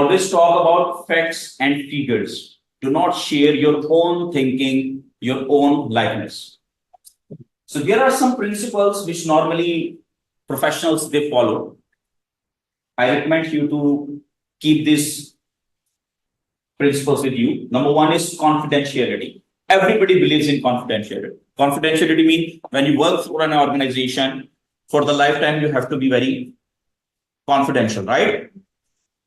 Always talk about facts and figures. Do not share your own thinking, your own likeness. So there are some principles which normally professionals they follow. I recommend you to keep these principles with you. Number one is confidentiality. Everybody believes in confidentiality. Confidentiality means when you work for an organization for the lifetime, you have to be very confidential, right?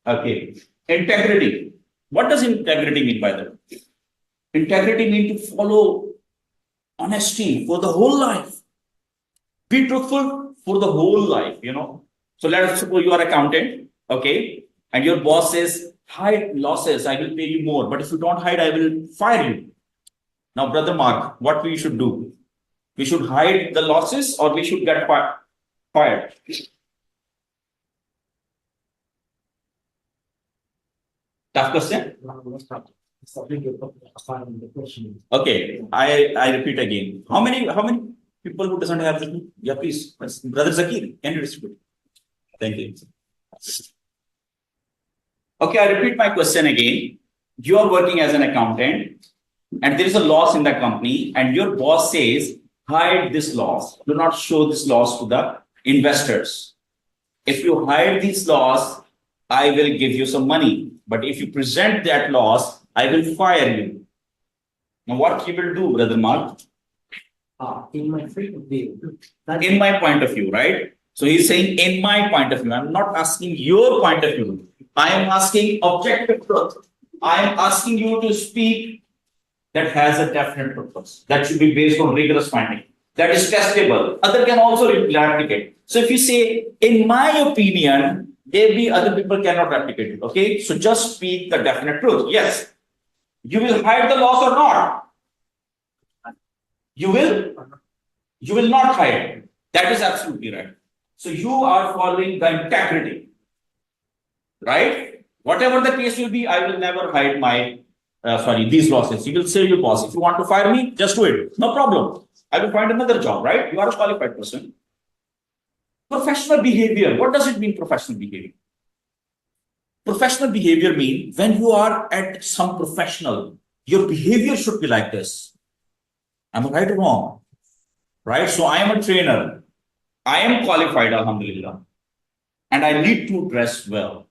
Okay. Integrity. What does integrity mean by that? Integrity means to follow honesty for the whole life. Be truthful for the whole life, So let's suppose you are accountant, okay, and your boss says, hide losses, I will pay you more. But if you don't hide, I will fire you. Now, Brother Mark, what we should do? We should hide the losses or we should get fired? Tough question. Okay, I repeat again. How many people who doesn't have the yeah, please, Brother Zakir, can you distribute? Thank you. Okay, I repeat my question again. You are working as an accountant and there is a loss in the company and your boss says, hide this loss. Do not show this loss to the investors. If you hide this loss, I will give you some money. But if you present that loss, I will fire you. Now, what you will do, Brother Mark? In my point of view. In my point of view, right? So he's saying, in my point of view. I'm not asking your point of view. I am asking objective truth. I am asking you to speak that has a definite purpose. That should be based on rigorous finding. That is testable. Other can also replicate. So if you say, in my opinion, maybe other people cannot replicate it. Okay, so just speak the definite truth. Yes, you will hide the loss or not. You will not hide. That is absolutely right. So you are following the integrity, right? Whatever the case will be, I will never hide my these losses. You will say your boss, if you want to fire me, just do it. No problem. I will find another job, right? You are a qualified person. Professional behavior. What does it mean, professional behavior? Professional behavior means when you are at some professional, your behavior should be like this. Am I right or wrong? Right? So I am a trainer. I am qualified, alhamdulillah. And I need to dress well.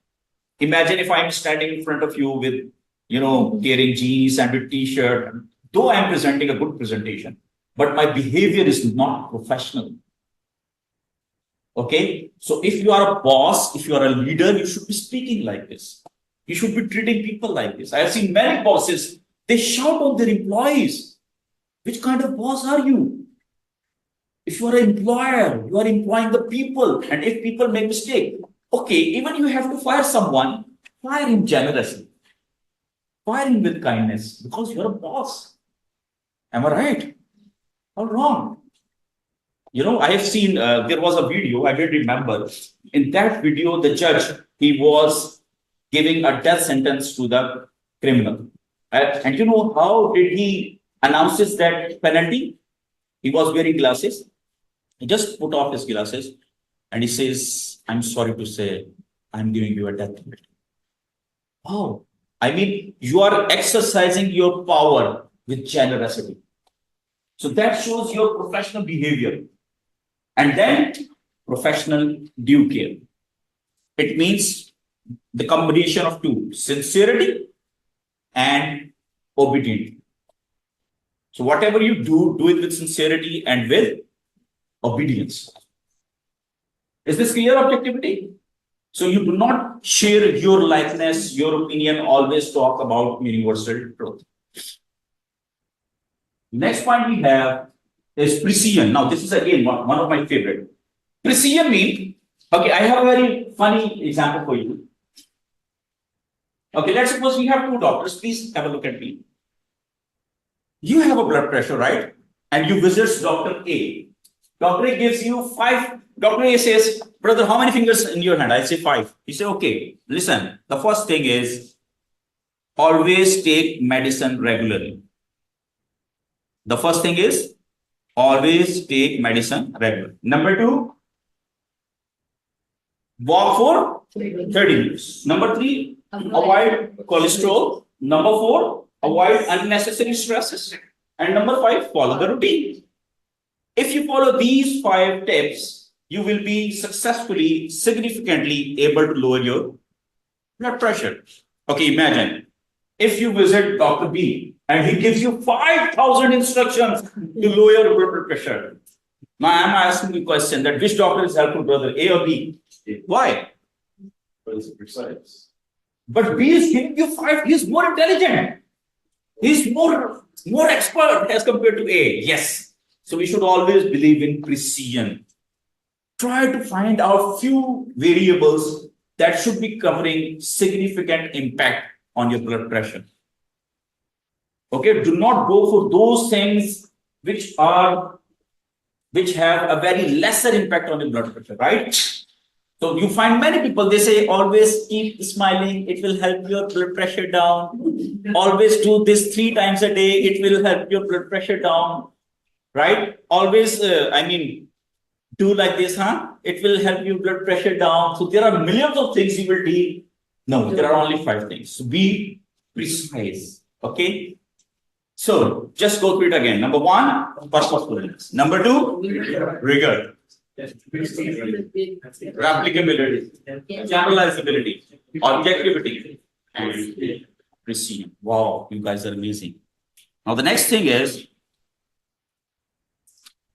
Imagine if I'm standing in front of you with, wearing jeans and a t-shirt, though I'm presenting a good presentation, but my behavior is not professional. Okay, so if you are a boss, if you are a leader, you should be speaking like this. You should be treating people like this. I have seen many bosses, they shout on their employees. Which kind of boss are you? If you are an employer, you are employing the people. And if people make mistake, okay, even you have to fire someone, fire him generously. Fire him with kindness because you are a boss. Am I right or wrong? I have seen, there was a video, I didn't remember. In that video, the judge, he was giving a death sentence to the criminal. And you know how did he announces that penalty? He was wearing glasses. He just put off his glasses and he says, I'm sorry to say, I'm giving you a death penalty. Oh, I mean, you are exercising your power with generosity. So that shows your professional behavior. And then professional due care. It means the combination of two, sincerity and obedience. So whatever you do, do it with sincerity and with obedience. Is this clear, objectivity? So you do not share your likeness, your opinion, always talk about universal truth. Next point we have is precision. Now, this is again one of my favorite. Precision means, okay, I have a very funny example for you. Okay, let's suppose we have two doctors. Please have a look at me. You have a blood pressure, right? And you visit Dr. A. Dr. A gives you 5. Dr. A says, brother, how many fingers in your hand? I say 5. You say, okay, listen, the first thing is always take medicine regularly. The first thing is always take medicine regularly. Number 2, walk for 30 minutes. Number 3, avoid cholesterol. Number 4, avoid unnecessary stresses. And number 5, follow the routine. If you follow these 5 tips, you will be successfully, significantly able to lower your blood pressure. Okay, imagine if you visit Dr. B and he gives you 5,000 instructions to lower your blood pressure. Now I'm asking you a question that which doctor is helpful, brother, A or B? Why? Because it's precise. But B is giving you 5, he's more intelligent. He's more expert as compared to A. Yes. So we should always believe in precision. Try to find out few variables that should be covering significant impact on your blood pressure. Okay, do not go for those things which have a very lesser impact on your blood pressure, right? So you find many people, they say always keep smiling, it will help your blood pressure down. Always do this 3 times a day, it will help your blood pressure down, right? Always, do like this, it will help your blood pressure down. So there are millions of things you will do. No, there are only 5 things. So be precise, okay? So just go through it again. Number 1, purposefulness. Number 2, rigor. Replicability, generalizability, objectivity, and precision. Wow, you guys are amazing. Now the next thing is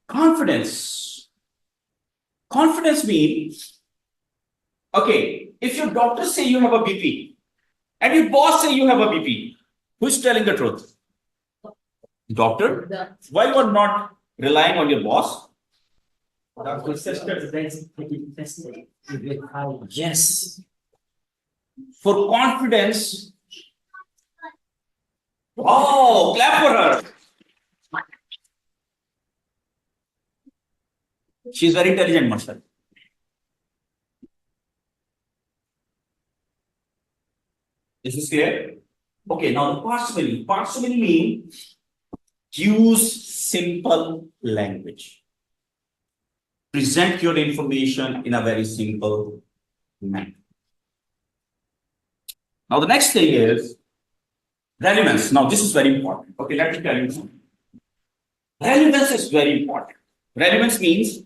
confidence. Confidence means, okay, if your doctor say you have a BP and your boss say you have a BP, who's telling the truth? Doctor? Why you are not relying on your boss? Yes. For confidence. Oh, clap for her. She's very intelligent, Marshall. Is this clear? Okay, now the parsimony. Parsimony means use simple language. Present your information in a very simple manner. Now, the next thing is relevance. Now, this is very important. Okay, let me tell you something. Relevance is very important. Relevance means,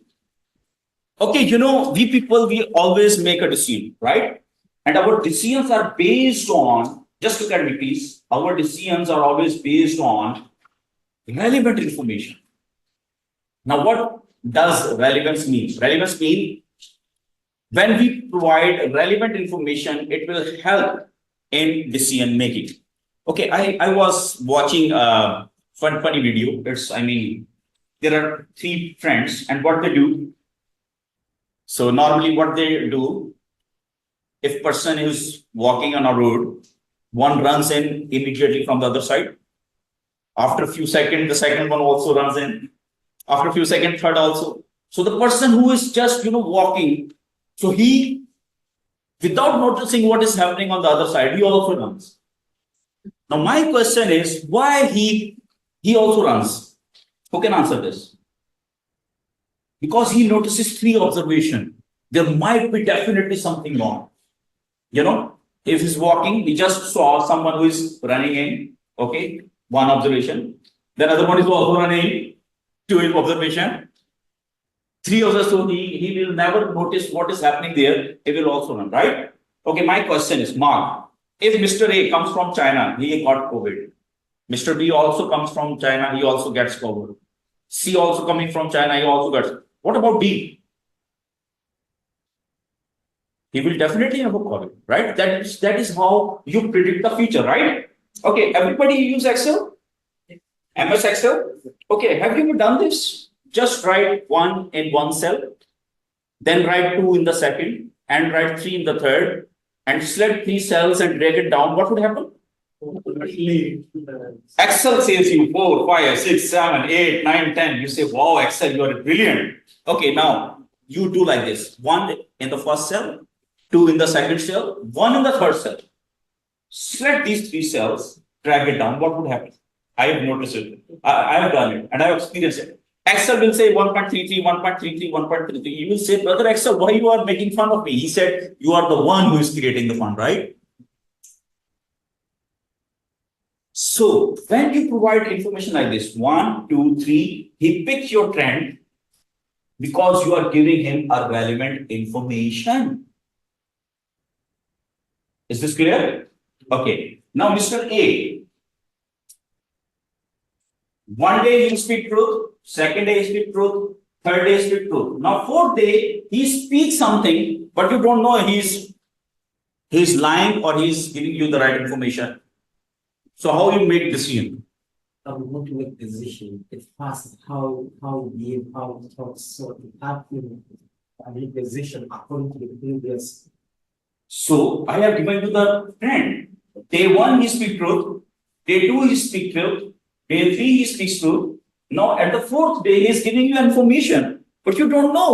okay, we people, we always make a decision, right? And our decisions are based on, just look at me, please. Our decisions are always based on relevant information. Now, what does relevance mean? Relevance means when we provide relevant information, it will help in decision making. Okay, I was watching a funny video. There are 3 friends, and what they do. So normally what they do, if person is walking on a road, one runs in immediately from the other side. After a few seconds, the second one also runs in. After a few seconds, third also. So the person who is just, walking, so he, without noticing what is happening on the other side, he also runs. Now, my question is, why he also runs? Who can answer this? Because he notices 3 observations. There might be definitely something wrong. If he's walking, he just saw someone who is running in, okay, 1 observation. Then other one is also running. 2 observation, 3 others, so he will never notice what is happening there. He will also run, right? Okay, my question is, Mark, if Mr. A comes from China, he got COVID. Mr. B also comes from China, he also gets COVID. C also coming from China, he also gets. What about D? He will definitely have a COVID, right? That is how you predict the future, right? Okay, everybody use Excel? MS Excel? Okay, have you ever done this? Just write 1 in 1 cell, then write 2 in the second, and write 3 in the third, and select 3 cells and drag it down. What would happen? Excel says you 4, 5, 6, 7, 8, 9, 10. You say, wow, Excel, you are brilliant. Okay, now you do like this. 1 in the first cell, 2 in the second cell, 1 in the third cell. Select these 3 cells, drag it down. What would happen? I have noticed it. I have done it and I have experienced it. Excel will say 1.33, 1.33, 1.33. You will say, brother Excel, why you are making fun of me? He said, you are the one who is creating the fun, right? So when you provide information like this, 1, 2, 3, he picks your trend because you are giving him a relevant information. Is this clear? Okay. Now, Mr. A. One day you speak truth, second day you speak truth, third day you speak truth. Now, fourth day he speaks something, but you don't know he's lying or he's giving you the right information. So how you make decision? I would want to make decision. It's fast how deep, how so have to make decision according to the previous. So I have given you the trend. Day 1 he speaks truth, day 2 he speaks truth, day 3 he speaks truth. Now at the fourth day he is giving you information, but you don't know